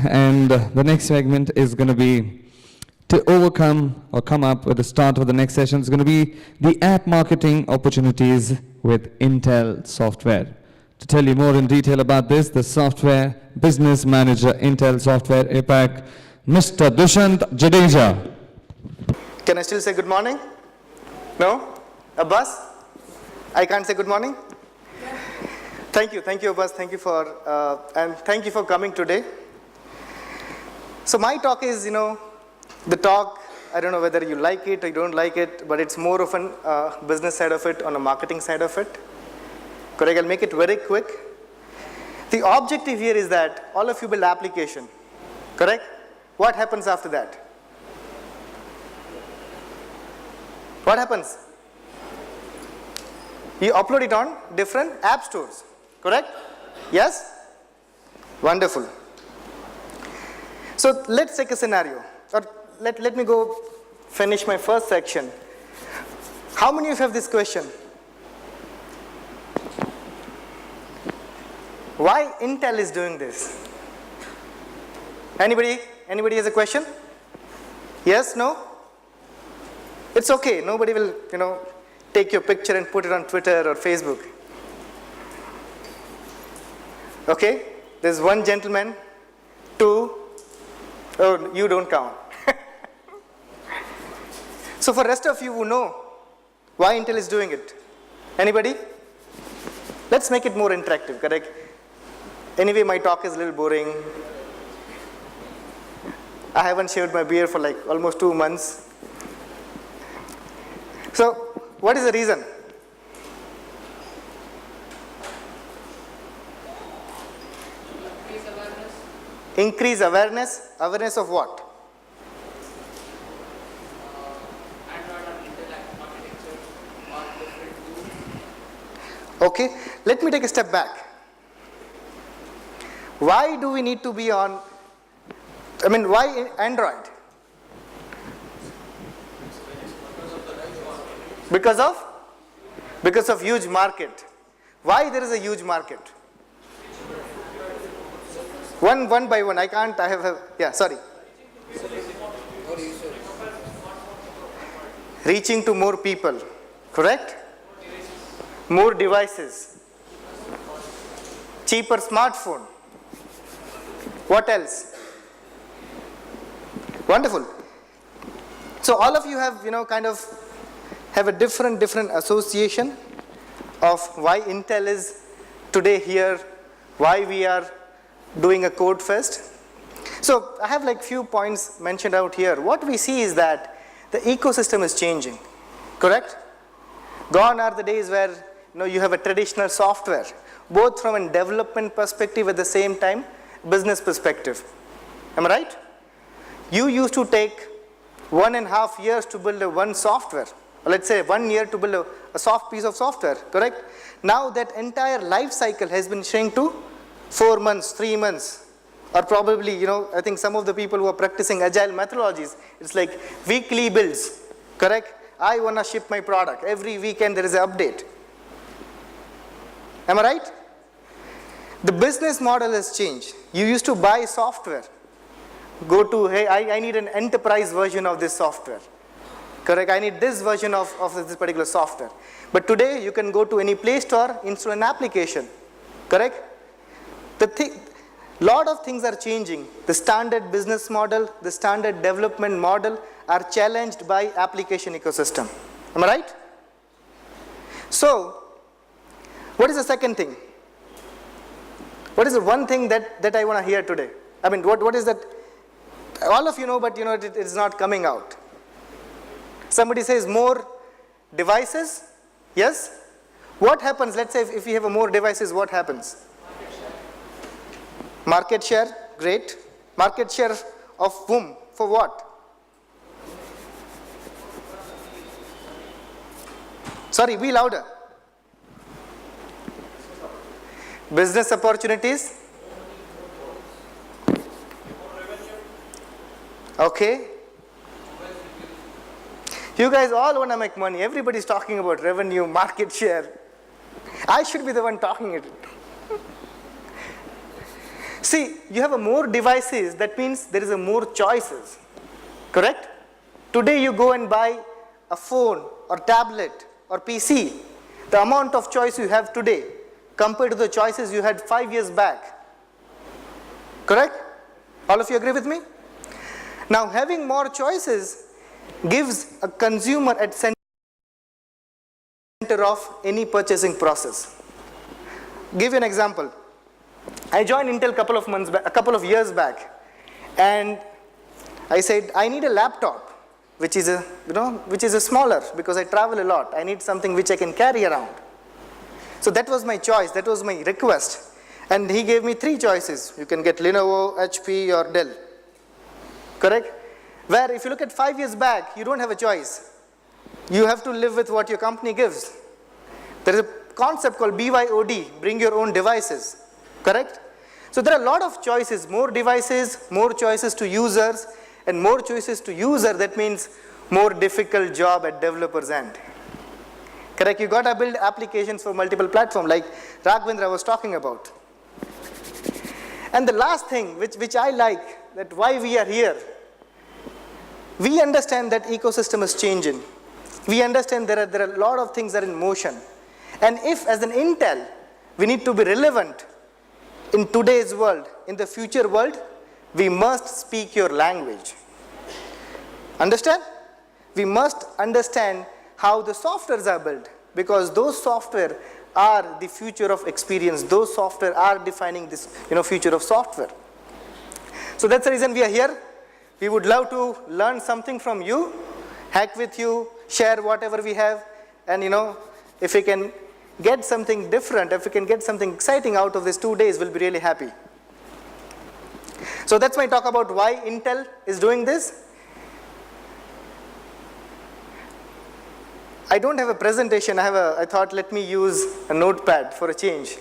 and the next segment is going to be to overcome or come up with the start of the next session is going to be the app marketing opportunities with Intel Software. To tell you more in detail about this, the software business manager, Intel Software APAC, Mr. Dushant Jadeja. Can I still say good morning? No? Abbas? I can't say good morning? Thank you, Abbas. Thank you for coming today. So my talk is, the talk, I don't know whether you like it or you don't like it, but it's more of a business side of it, on a marketing side of it. Correct? I'll make it very quick. The objective here is that all of you build application. Correct? What happens after that? What happens? You upload it on different app stores. Correct? Yes? Wonderful. So let's take a scenario. Or let me go finish my first section. How many of you have this question? Why Intel is doing this? Anybody has a question? Yes? No? It's okay. Nobody will, take your picture and put it on Twitter or Facebook. Okay? There's one gentleman, two. Oh, you don't count. So for rest of you who know why Intel is doing it, anybody? Let's make it more interactive, correct? Anyway, my talk is a little boring. I haven't shaved my beard for like almost 2 months. So, what is the reason? Increase awareness. Awareness of what? Okay, let me take a step back. Why do we need to be on, why Android? Because of huge market. Why there is a huge market? One by one, sorry. Reaching to more people, correct? More devices. Cheaper smartphone. What else? Wonderful. So all of you have, have a different association of why Intel is today here, why we are doing a code fest. So I have like few points mentioned out here. What we see is that the ecosystem is changing, correct? Gone are the days where you have a traditional software, both from a development perspective at the same time, business perspective. Am I right? You used to take 1.5 years to build one software. Or let's say 1 year to build a soft piece of software, correct? Now that entire life cycle has been shrunk to 4 months, 3 months, or probably, I think some of the people who are practicing agile methodologies, it's like weekly builds, correct? I want to ship my product. Every weekend there is an update. Am I right? The business model has changed. You used to buy software. Go to, hey, I need an enterprise version of this software. Correct? I need this version of this particular software. But today you can go to any Play Store, install an application. Correct? Lot of things are changing. The standard business model, the standard development model are challenged by application ecosystem. Am I right? So, what is the second thing? What is the one thing that I want to hear today? What is that? All of you know, but it is not coming out. Somebody says more devices. Yes? What happens? Let's say if you have more devices, what happens? Market share, great. Market share of whom? For what? Sorry, be louder. Business opportunities. Okay. You guys all want to make money. Everybody's talking about revenue, market share. I should be the one talking it. See, you have a more devices, that means there is a more choices, correct? Today you go and buy a phone or tablet or PC. The amount of choice you have today compared to the choices you had 5 years back. Correct? All of you agree with me? Now, having more choices gives a consumer at center of any purchasing process. Give you an example. I joined Intel a couple of years back, and I said I need a laptop which is a smaller, because I travel a lot. I need something which I can carry around. So that was my choice, that was my request. And he gave me 3 choices. You can get Lenovo, HP or Dell. Correct? Where if you look at 5 years back, you don't have a choice. You have to live with what your company gives. There is a concept called BYOD, bring your own devices. Correct? So there are a lot of choices, more devices, more choices to users, and more choices to user, that means more difficult job at developer's end. Correct? You got to build applications for multiple platforms like Raghavendra was talking about. And the last thing which I like, that why we are here, we understand that ecosystem is changing. We understand there are a lot of things that are in motion. And if as an Intel, we need to be relevant in today's world, in the future world, we must speak your language. Understand? We must understand how the softwares are built, because those software are the future of experience. Those software are defining this future of software. So that's the reason we are here. We would love to learn something from you, hack with you, share whatever we have, and if we can get something different, if we can get something exciting out of these 2 days, we'll be really happy. So that's my talk about why Intel is doing this. I don't have a presentation. I thought let me use a notepad for a change.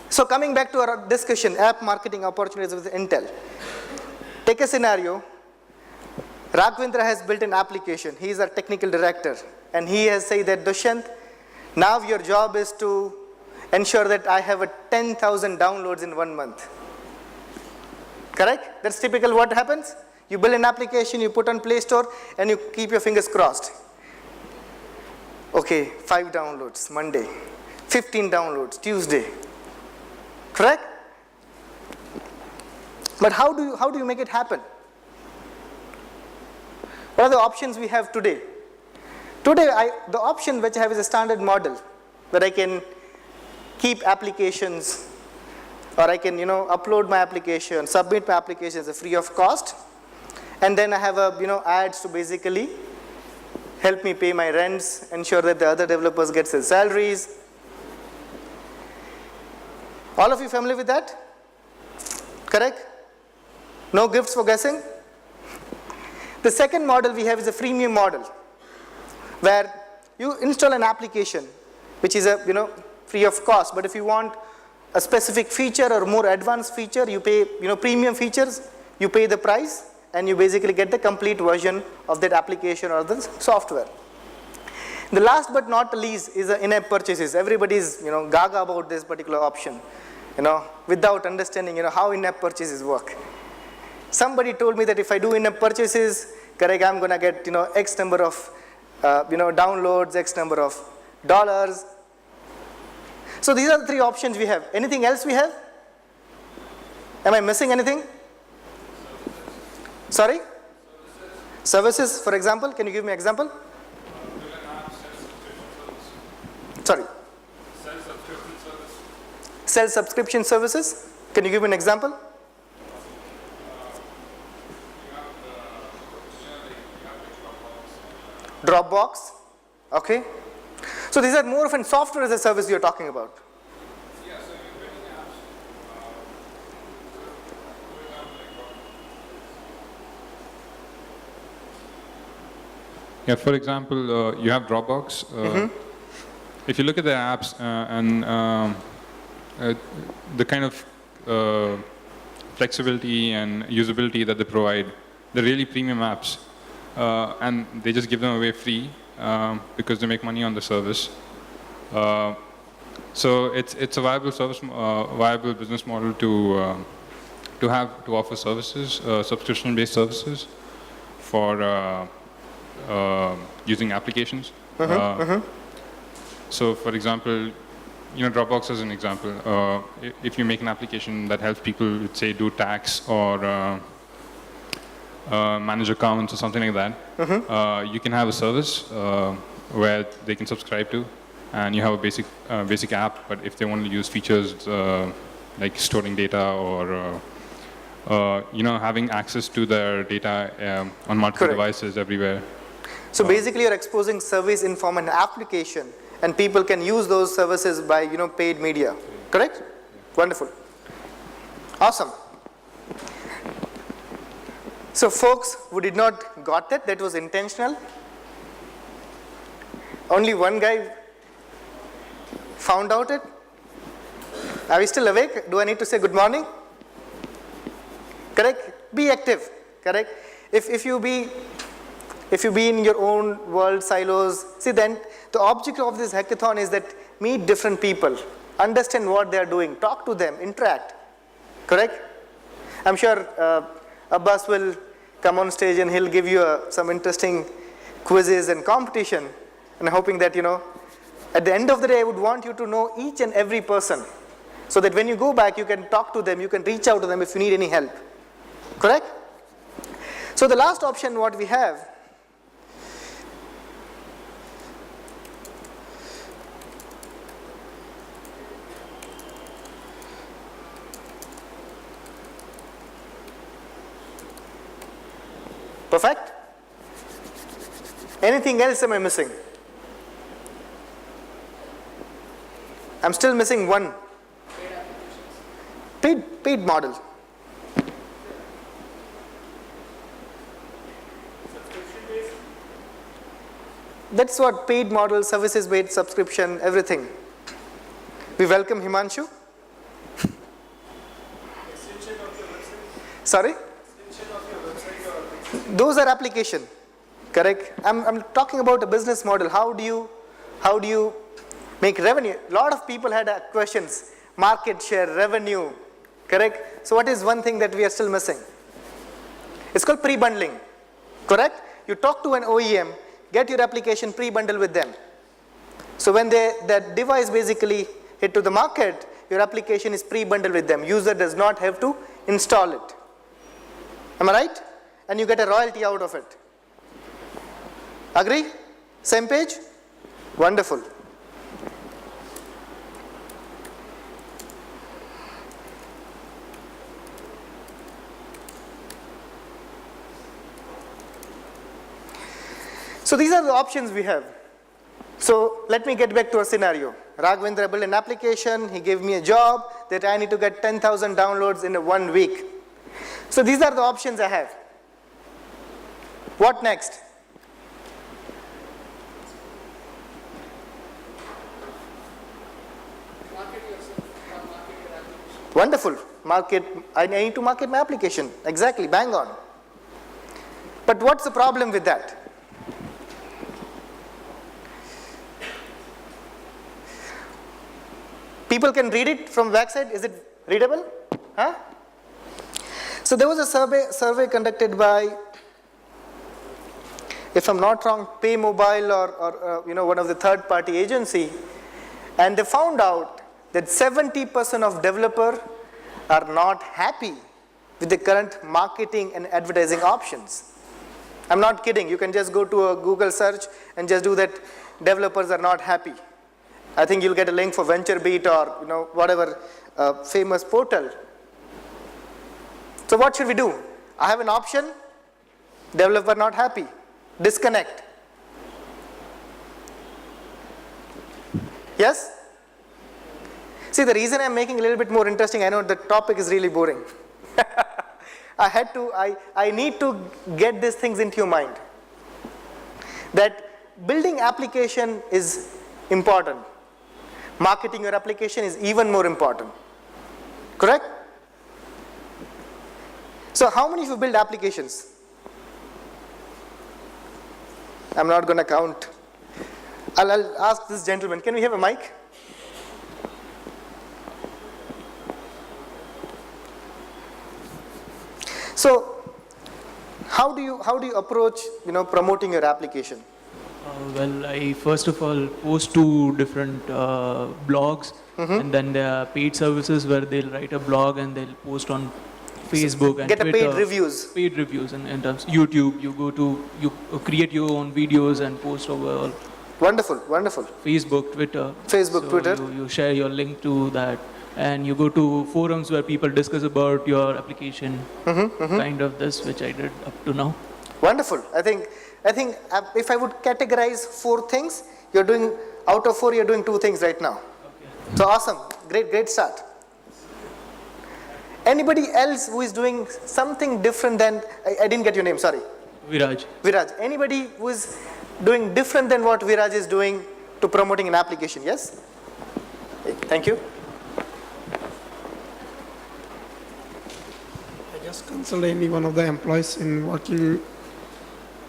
So coming back to our discussion, app marketing opportunities with Intel. Take a scenario. Raghavendra has built an application. He is our technical director. And he has said that, Dushyant, now your job is to ensure that I have 10,000 downloads in 1 month. Correct? That's typical what happens. You build an application, you put on Play Store, and you keep your fingers crossed. Okay, 5 downloads Monday, 15 downloads Tuesday. Correct? But how do you make it happen? What are the options we have today? Today, the option which I have is a standard model, where I can keep applications, or I can upload my application, submit my application as a free of cost, and then I have ads to basically help me pay my rents, ensure that the other developers get their salaries. All of you familiar with that? Correct? No gifts for guessing? The second model we have is a freemium model, where you install an application which is free of cost, but if you want a specific feature or more advanced feature, you pay premium features, you pay the price, and you basically get the complete version of that application or the software. The last but not least is in-app purchases. Everybody is gaga about this particular option, without understanding how in-app purchases work. Somebody told me that if I do in-app purchases, correct, I'm gonna get X number of downloads, X number of dollars. So these are the 3 options we have. Anything else we have? Am I missing anything? Sorry? Services, for example, can you give me an example? Sorry. Self-subscription services. Can you give me an example? Dropbox. Okay. So these are more of a software as a service you're talking about. Yeah, for example, you have Dropbox. If you look at the apps and the kind of flexibility and usability that they provide, they're really premium apps. And they just give them away free because they make money on the service. So it's a viable viable business model to offer services, subscription-based services for using applications. So, for example, Dropbox is an example. If you make an application that helps people, let's say, do tax or manage accounts or something like that, you can have a service where they can subscribe to, and you have a basic app. But if they want to use features like storing data or having access to their data on multiple Correct. devices everywhere. So basically you're exposing service in form an application, and people can use those services by paid media, correct? Wonderful. Awesome. So folks who did not got that was intentional. Only one guy found out it. Are we still awake? Do I need to say good morning? Correct? Be active, correct? If you be in your own world silos, see, then the object of this hackathon is that meet different people, understand what they are doing, talk to them, interact, correct? I'm sure Abbas will come on stage and he'll give you some interesting quizzes and competition, and I'm hoping that, at the end of the day, I would want you to know each and every person, so that when you go back, you can talk to them, you can reach out to them if you need any help, correct? So the last option what we have, perfect? Anything else am I missing? I'm still missing one. Paid model. That's what paid model, services-based subscription, everything. We welcome Himanshu. Sorry? Those are application, correct? I'm talking about a business model. How do you make revenue? A lot of people had questions. Market share, revenue, correct? So what is one thing that we are still missing? It's called pre-bundling, correct? You talk to an OEM, get your application pre-bundle with them. So when that device basically hit to the market, your application is pre-bundled with them. User does not have to install it. Am I right? And you get a royalty out of it. Agree? Same page? Wonderful. So these are the options we have. So let me get back to a scenario. Raghavendra built an application, he gave me a job that I need to get 10,000 downloads in 1 week. So these are the options I have. What next? Market yourself, market your application. Wonderful. I need to market my application. Exactly, bang on. But what's the problem with that? People can read it from backside. Is it readable? Huh? So there was a survey conducted by, if I'm not wrong, PayMobile or one of the third-party agency, and they found out that 70% of developers are not happy with the current marketing and advertising options. I'm not kidding. You can just go to a Google search and just do that. Developers are not happy. I think you'll get a link for VentureBeat or whatever famous portal. So what should we do? I have an option. Developer not happy. Disconnect. Yes? See, the reason I'm making it a little bit more interesting, I know the topic is really boring. I need to get these things into your mind. That building application is important. Marketing your application is even more important. Correct? So how many of you build applications? I'm not going to count. I'll ask this gentleman. Can we have a mic? So how do you approach, promoting your application? Well, I first of all post to different blogs, and then there are paid services where they'll write a blog and they'll post on Facebook and Get a Twitter. paid reviews. Paid reviews, and in terms YouTube, you create your own videos and post over all Wonderful, wonderful. Facebook, Twitter. Facebook, So Twitter. You share your link to that, and you go to forums where people discuss about your application. Kind of this, which I did up to now. Wonderful. I think if I would categorize 4 things, out of 4, you're doing 2 things right now. So awesome. Great start. Anybody else who is doing something different than, I didn't get your name, sorry. Viraj. Viraj. Anybody who is doing different than what Viraj is doing to promoting an application, yes? Thank you. I just consult any one of the employees in working,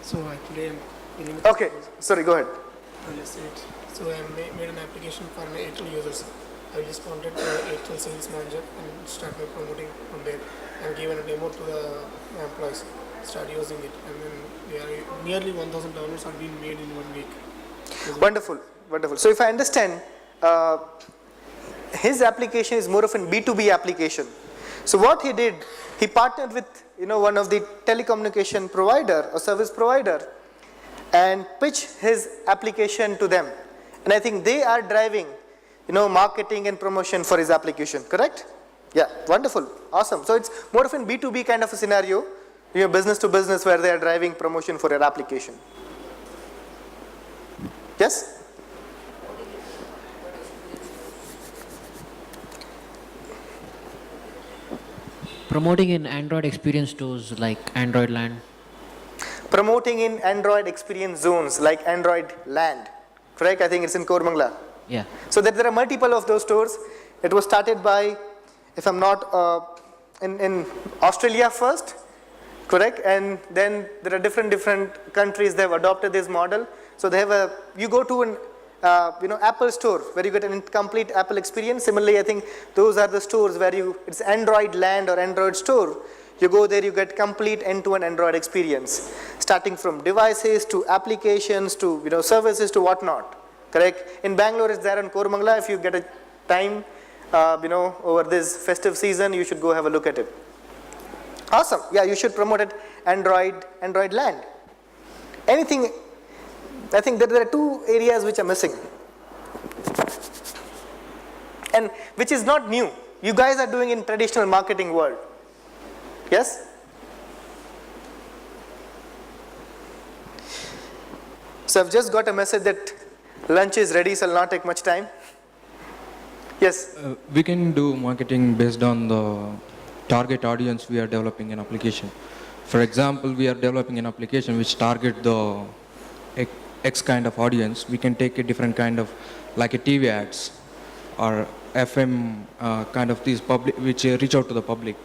so actually I'm dealing with. Okay, sorry, go ahead. I'll just say it. So I made an application for my Airtel users. I just contact the Airtel sales manager and start by promoting from there and given a demo to the employees. Start using it, and then they are nearly 1,000 downloads are being made in 1 week. Wonderful, wonderful. So if I understand, his application is more of a B2B application. So what he did, he partnered with one of the telecommunication provider or service provider and pitched his application to them. And I think they are driving marketing and promotion for his application, correct? Yeah, wonderful, awesome. So it's more of a B2B kind of a scenario, business to business, where they are driving promotion for your application. Yes? Promoting in Android experience stores like Android Land. Promoting in Android experience zones like Android Land, correct? I think it's in Koramangala. Yeah. So there are multiple of those stores. It was started by, if I'm not, in Australia first, correct? And then there are different countries, they have adopted this model. So they have you go to an Apple store where you get an complete Apple experience. Similarly, I think those are the stores where it's Android Land or Android Store. You go there, you get complete end-to-end Android experience, starting from devices to applications to services to whatnot. Correct? In Bangalore, it's there in Koramangala. If you get a time, over this festive season, you should go have a look at it. Awesome. Yeah, you should promote it. Android Land. Anything? I think that there are 2 areas which are missing, and which is not new. You guys are doing in traditional marketing world. Yes? So I've just got a message that lunch is ready, so I'll not take much time. Yes? We can do marketing based on the target audience we are developing an application. For example, we are developing an application which target the X kind of audience. We can take a different kind of, like a TV ads or FM kind of these public, which reach out to the public.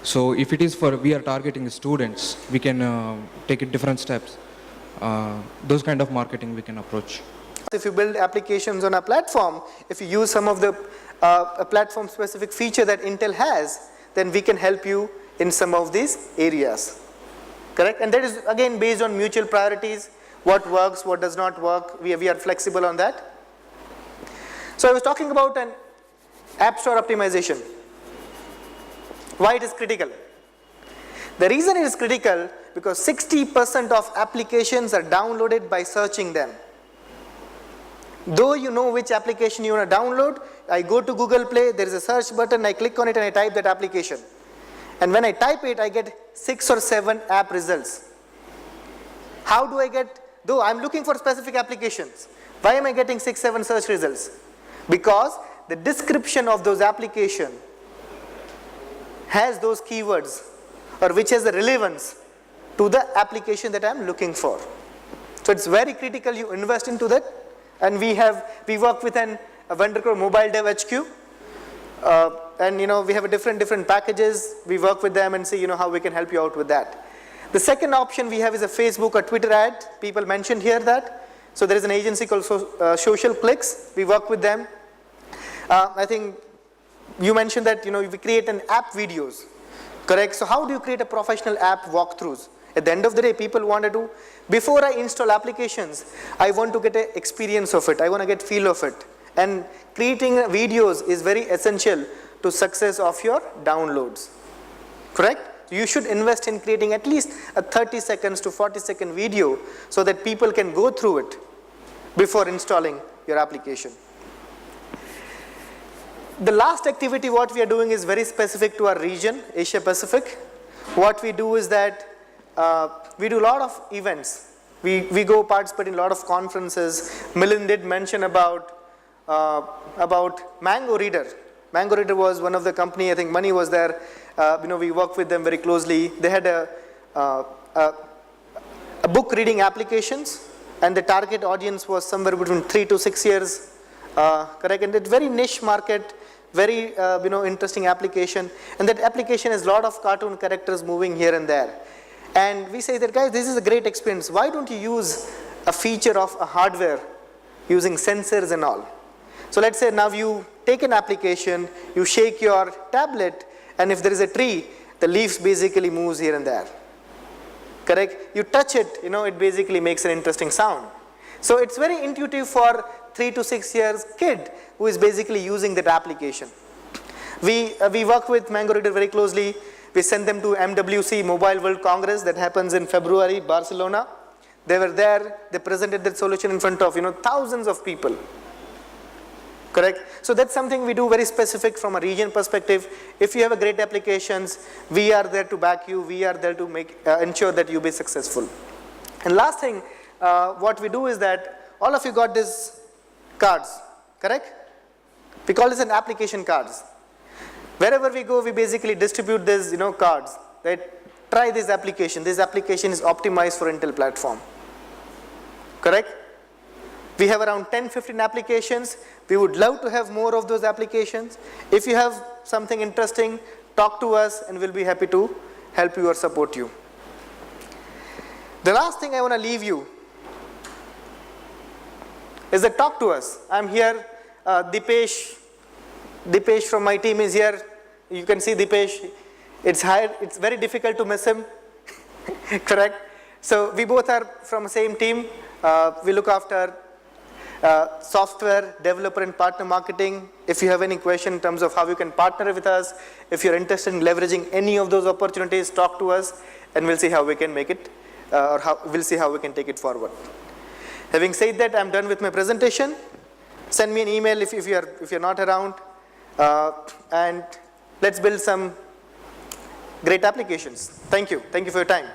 So if it is for, we are targeting students, we can take it different steps. Those kind of marketing we can approach. If you build applications on a platform, if you use some of the platform specific feature that Intel has, then we can help you in some of these areas. Correct? And that is again based on mutual priorities, what works, what does not work. We are flexible on that. So I was talking about an App Store optimization. Why it is critical? The reason it is critical because 60% of applications are downloaded by searching them. Though you know which application you want to download, I go to Google Play, there is a search button, I click on it and I type that application. And when I type it, I get 6 or 7 app results. How do I get, though I'm looking for specific applications, why am I getting 6, 7 search results? Because the description of those applications has those keywords or which has the relevance to the application that I'm looking for. So it's very critical you invest into that. And we work with a vendor called Mobile Dev HQ. And we have a different packages. We work with them and see how we can help you out with that. The second option we have is a Facebook or Twitter ad. People mentioned here that. So there is an agency called Social Clicks. We work with them. I think you mentioned that we create an app videos. Correct? So how do you create a professional app walkthroughs? At the end of the day, people want to do, before I install applications, I want to get an experience of it. I want to get feel of it. And creating videos is very essential to success of your downloads. Correct? You should invest in creating at least a 30 seconds to 40-second video so that people can go through it before installing your application. The last activity what we are doing is very specific to our region, Asia Pacific. What we do is that we do a lot of events. We go participate in a lot of conferences. Milind did mention about Mango Reader. Mango Reader was one of the company, I think Money was there. We worked with them very closely. They had a book reading applications, and the target audience was somewhere between 3 to 6 years. Correct? And it's very niche market, very interesting application. And that application has a lot of cartoon characters moving here and there. And we say that, guys, this is a great experience. Why don't you use a feature of a hardware using sensors and all? So let's say now you take an application, you shake your tablet, and if there is a tree, the leaves basically moves here and there. Correct? You touch it, it basically makes an interesting sound. So it's very intuitive for 3 to 6 years kid who is basically using that application. We work with Mango Reader very closely. We sent them to MWC, Mobile World Congress, that happens in February, Barcelona. They were there, they presented that solution in front of thousands of people. Correct? So that's something we do very specific from a region perspective. If you have a great applications, we are there to back you, we are there to ensure that you be successful. And last thing, what we do is that all of you got these cards, correct? We call this an application cards. Wherever we go, we basically distribute these cards. Right? Try this application. This application is optimized for Intel platform. Correct? We have around 10-15 applications. We would love to have more of those applications. If you have something interesting, talk to us and we'll be happy to help you or support you. The last thing I want to leave you is that talk to us. I'm here, Dipesh from my team is here. You can see Dipesh. It's very difficult to miss him. Correct? So we both are from the same team. We look after software, developer and partner marketing. If you have any question in terms of how you can partner with us, if you're interested in leveraging any of those opportunities, talk to us and we'll see how we can make it, we'll see how we can take it forward. Having said that, I'm done with my presentation. Send me an email if you're not around, and let's build some great applications. Thank you. Thank you for your time.